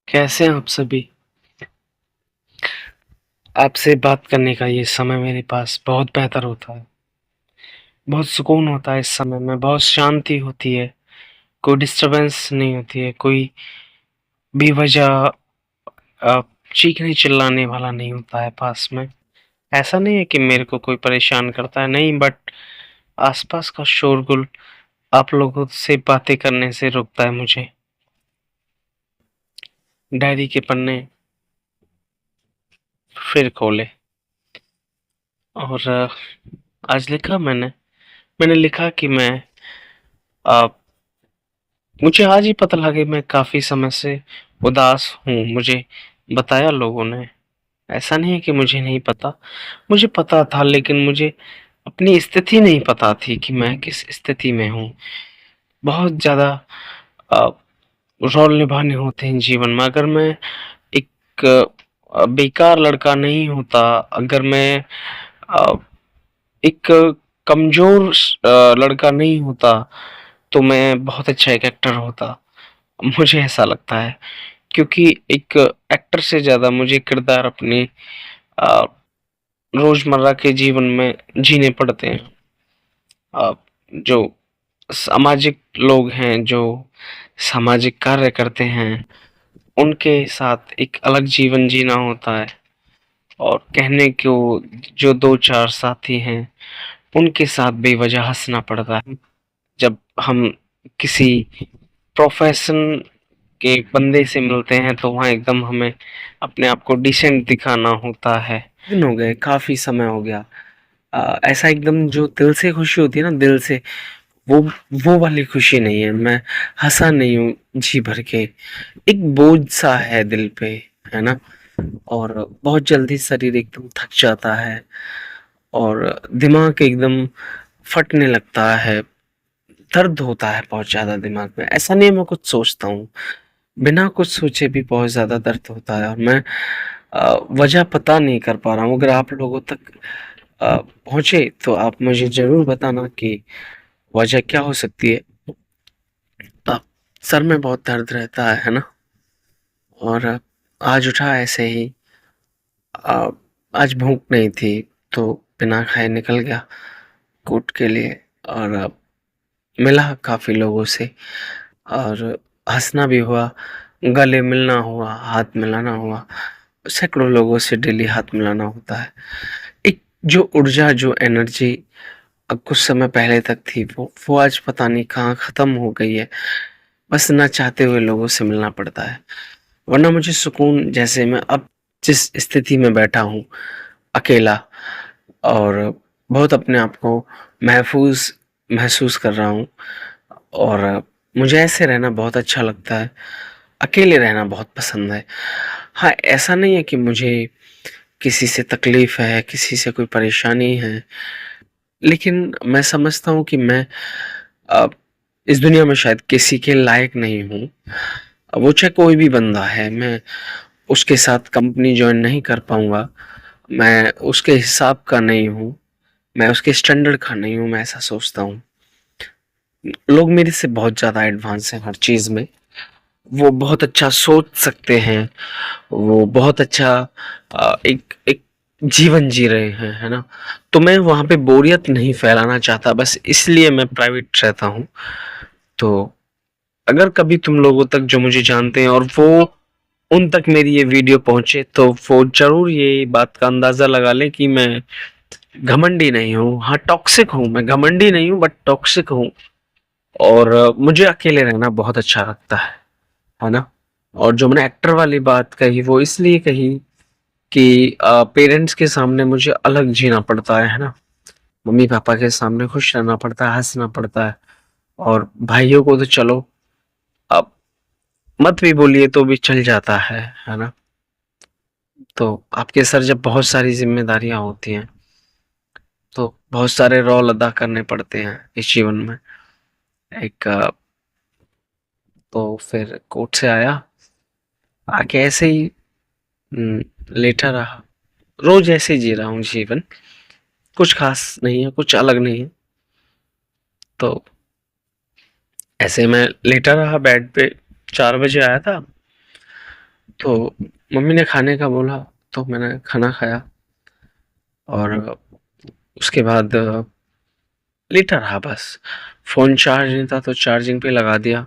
कैसे हैं आप सभी? आपसे बात करने का ये समय मेरे पास बहुत बेहतर होता है। बहुत सुकून होता है इस समय में, बहुत शांति होती है, कोई डिस्टर्बेंस नहीं होती है, कोई बेवजह अ, चीखने-चिल्लाने वाला नहीं होता है पास में। ऐसा नहीं है कि मेरे को कोई परेशान करता है, नहीं बट आस-पास का शोरगुल आप लोगों से बातें करने से रोकता है मुझे। डायरी के पन्ने फिर खोले और आज लिखा मैंने लिखा कि अ मुझे आज ही पता लगा कि मैं काफ़ी समय से उदास हूँ, मुझे बताया लोगों ने। ऐसा नहीं है कि मुझे नहीं पता, मुझे पता था लेकिन मुझे अपनी स्थिति नहीं पता थी कि मैं किस स्थिति में हूँ। बहुत ज़्यादा अ, रोल निभाने होते हैं जीवन में। अगर मैं एक बेकार लड़का नहीं होता, अगर मैं अ, एक कमज़ोर लड़का नहीं होता, तो मैं बहुत अच्छा एक एक्टर होता। मुझे ऐसा लगता है। क्योंकि एक एक्टर से ज़्यादा मुझे किरदार अपने अ, रोज़मर्रा के जीवन में जीने पड़ते हैं। अ, जो सामाजिक लोग हैं, जो सामाजिक कार्य करते हैं, उनके साथ एक अलग जीवन जीना होता है और कहने को जो 2-4 साथी हैं, उनके साथ बेवजह हँसना पड़ता है। जब हम किसी प्रोफ़ेशन के बंदे से मिलते हैं तो वहाँ एकदम हमें अपने आप को डिसेंट दिखाना होता है। दिन हो गए, काफ़ी समय हो गया। ऐसा एकदम जो दिल से खुशी होती है ना, दिल से, वो वो वाली खुशी नहीं है। मैं हँसा नहीं हूँ जी भर के। एक बोझ-सा है दिल पे, है ना? और बहुत जल्दी शरीर एकदम थक जाता है और दिमाग एकदम फटने लगता है। दर्द होता है बहुत ज़्यादा दिमाग में। ऐसा नहीं है मैं कुछ सोचता हूँ। बिना कुछ सोचे भी बहुत ज़्यादा दर्द होता है और मैं वजह पता नहीं कर पा रहा हूँ। अगर आप लोगों तक पहुँचे तो आप मुझे ज़रूर बताना कि वजह क्या हो सकती है। अ, सर में बहुत दर्द रहता है ना? और आज उठा ऐसे ही। अ, आज भूख नहीं थी तो बिना खाए निकल गया कोर्ट के लिए और मिला काफ़ी लोगों से और हँसना भी हुआ, गले मिलना हुआ, हाथ मिलाना हुआ। सैकड़ों लोगों से डेली हाथ मिलाना होता है। एक जो ऊर्जा, जो एनर्जी कुछ समय पहले तक थी, वो आज पता नहीं कहाँ ख़त्म हो गई है। बस ना चाहते हुए लोगों से मिलना पड़ता है। वरना मुझे सुकून, जैसे मैं अब जिस स्थिति में बैठा हूँ, अकेला और बहुत अपने आप को महफ़ूज़ महसूस कर रहा हूँ और मुझे ऐसे रहना बहुत अच्छा लगता है। अकेले रहना बहुत पसंद है। हाँ, ऐसा नहीं है कि मुझे किसी से तकलीफ़ है, किसी से कोई परेशानी है, लेकिन मैं समझता हूँ कि मैं अ, इस दुनिया में शायद किसी के लायक नहीं हूँ। वो चाहे कोई भी बंदा है, मैं उसके साथ कंपनी जॉइन नहीं कर पाऊँगा। मैं उसके हिसाब का नहीं हूँ, मैं उसके स्टैंडर्ड का नहीं हूँ, मैं ऐसा सोचता हूँ। लोग मेरे से बहुत ज़्यादा एडवांस हैं हर चीज़ में। वो बहुत अच्छा सोच सकते हैं, वो बहुत अच्छा एक एक जीवन जी रहे हैं, है ना? तो मैं वहाँ पे बोरियत नहीं फैलाना चाहता, बस इसलिए मैं प्राइवेट रहता हूँ। तो अगर कभी तुम लोगों तक जो मुझे जानते हैं और वो उन तक मेरी ये वीडियो पहुँचे, तो वो ज़रूर ये बात का अंदाज़ा लगा लें कि मैं घमंडी नहीं हूँ। हाँ, टॉक्सिक हूँ, मैं घमंडी नहीं हूँ बट टॉक्सिक हूँ और मुझे अकेले रहना बहुत अच्छा लगता है ना? और जो मैंने एक्टर वाली बात कही, वो इसलिए कही कि पेरेंट्स के सामने मुझे अलग जीना पड़ता है ना? मम्मी-पापा के सामने खुश रहना पड़ता है, हँसना पड़ता है और भाइयों को तो चलो अब मत भी बोलिए तो भी चल जाता है ना? तो आपके सर जब बहुत सारी ज़िम्मेदारियाँ होती हैं, तो बहुत सारे रोल अदा करने पड़ते हैं इस जीवन में। एक तो फिर कोर्ट से आया, आके ऐसे ही लेटा रहा। रोज़ ऐसे ही जी रहा हूँ जीवन, कुछ ख़ास नहीं है, कुछ अलग नहीं है। तो ऐसे मैं लेटा रहा बेड पे, 4 बजे आया था तो मम्मी ने खाने का बोला, तो मैंने खाना खाया और उसके बाद लेटा रहा बस। फ़ोन चार्ज नहीं था तो चार्जिंग पे लगा दिया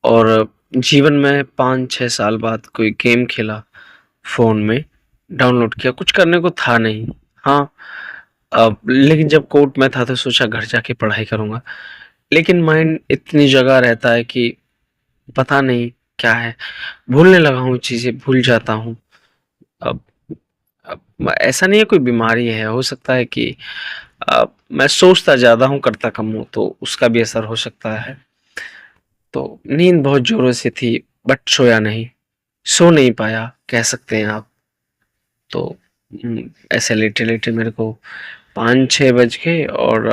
और जीवन में 5-6 साल बाद कोई गेम खेला फ़ोन में, डाउनलोड किया, कुछ करने को था नहीं। हाँ, लेकिन जब कोर्ट में था तो सोचा घर जाके पढ़ाई करूँगा। लेकिन माइंड इतनी जगह रहता है कि पता नहीं क्या है, भूलने लगा हूँ चीज़ें, भूल जाता हूँ। अब ऐसा नहीं है कोई बीमारी है, हो सकता है कि मैं सोचता ज़्यादा हूँ, करता कम हूँ, तो उसका भी असर हो सकता है। तो नींद बहुत ज़ोरों से थी बट सोया नहीं, सो नहीं पाया कह सकते हैं आप। तो ऐसे लेटे-लेटे मेरे को 5-6 बज गए और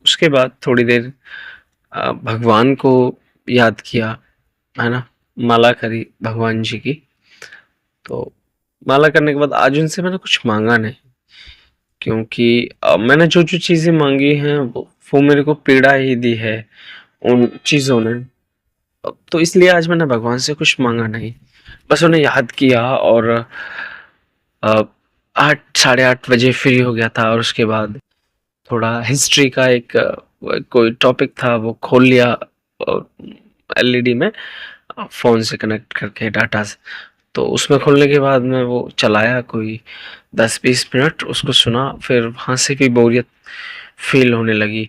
उसके बाद थोड़ी देर भगवान को याद किया, है ना? माला करी भगवान जी की। तो माला करने के बाद आज उनसे मैंने कुछ माँगा नहीं, क्योंकि मैंने जो-जो चीज़ें माँगी हैं वो मेरे को पीड़ा ही दी है उन चीज़ों ने। तो इसलिए आज मैंने भगवान से कुछ माँगा नहीं। बस उन्हें याद किया और 8 साढ़े 8 बजे फ्री हो गया था और उसके बाद थोड़ा हिस्ट्री का एक कोई टॉपिक था वो खोल लिया एलईडी में, फ़ोन से कनेक्ट करके डाटा से। तो उसमें खोलने के बाद मैं वो चलाया कोई 10-20 मिनट, उसको सुना, फिर वहाँ से भी बोरियत फ़ील होने लगी।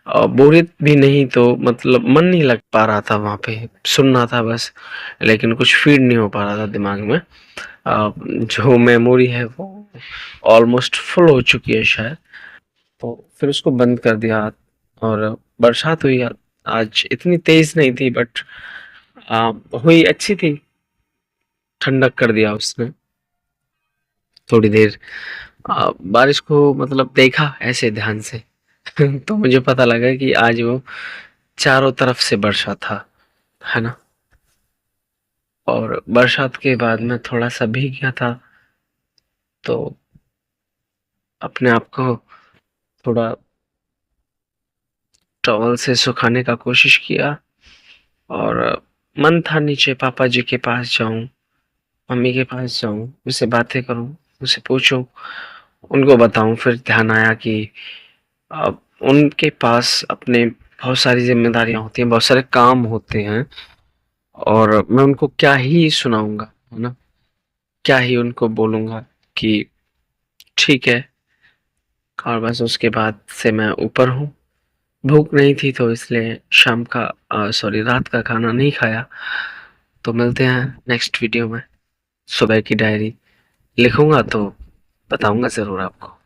बोरियत भी नहीं तो मतलब मन नहीं लग पा रहा था वहाँ पे, सुनना था बस, लेकिन कुछ फ़ीड नहीं हो पा रहा था दिमाग में। जो मेमोरी है वो ऑलमोस्ट फुल हो चुकी है शायद। तो फिर उसको बंद कर दिया और बरसात हुई आज, इतनी तेज़ नहीं थी बट हुई, अच्छी थी, ठंडक कर दिया उसने। थोड़ी देर बारिश को मतलब देखा ऐसे ध्यान से तो मुझे पता लगा कि आज वो चारों तरफ से बरसा था, है ना? और बरसात के बाद मैं थोड़ा-सा भीग गया था, तो अपने आप को थोड़ा टॉवल से सुखाने का कोशिश किया और मन था नीचे पापा जी के पास जाऊँ, मम्मी के पास जाऊँ, उनसे बातें करूँ, उनसे पूछूँ, उनको बताऊँ। फिर ध्यान आया कि अ, उनके पास अपने बहुत सारी ज़िम्मेदारियाँ होती हैं, बहुत सारे काम होते हैं और मैं उनको क्या ही सुनाऊँगा, है ना? क्या ही उनको बोलूँगा कि ठीक है, और बस उसके बाद से मैं ऊपर हूँ। भूख नहीं थी तो इसलिए शाम का सॉरी रात का खाना नहीं खाया। तो मिलते हैं नेक्स्ट वीडियो में। सुबह की डायरी लिखूँगा तो बताऊँगा ज़रूर आपको।